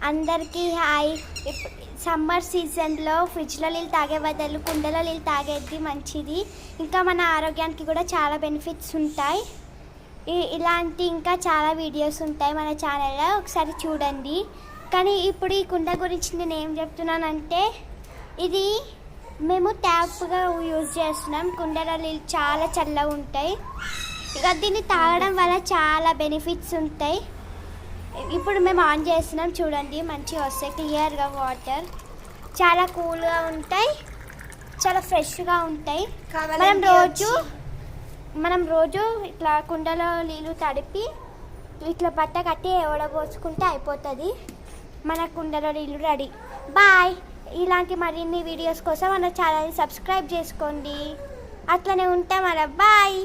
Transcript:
అందరికీ hi. Summer సీజన్లో ఫ్రిడ్జ్లో నీళ్ళు తాగే బదులు కుండలో నీళ్ళు తాగేది మంచిది. ఇంకా మన ఆరోగ్యానికి కూడా చాలా బెనిఫిట్స్ ఉంటాయి. ఇలాంటి ఇంకా చాలా వీడియోస్ ఉంటాయి మన ఛానల్లో, ఒకసారి చూడండి. కానీ ఇప్పుడు ఈ కుండ గురించి నేను ఏం చెప్తున్నానంటే, ఇది మేము ట్యాప్గా యూజ్ చేస్తున్నాం. కుండలో నీళ్ళు చాలా చల్లగా ఉంటాయి. ఇక దీన్ని తాగడం వల్ల చాలా బెనిఫిట్స్ ఉంటాయి. ఇప్పుడు మేము ఆన్ చేస్తున్నాం, చూడండి. మంచిగా వస్తాయి క్లియర్గా వాటర్, చాలా కూల్గా ఉంటాయి, చాలా ఫ్రెష్గా ఉంటాయి. మనం రోజు ఇట్లా కుండలో నీళ్ళు తడిపి ఇట్లా బట్ట కట్టి ఎవడబోసుకుంటే అయిపోతుంది. మన కుండలో నీళ్ళు రెడీ. బాయ్. ఇలాంటి మరిన్ని వీడియోస్ కోసం మన ఛానల్ని సబ్స్క్రైబ్ చేసుకోండి. అట్లనే ఉంటాం. మన బాయ్.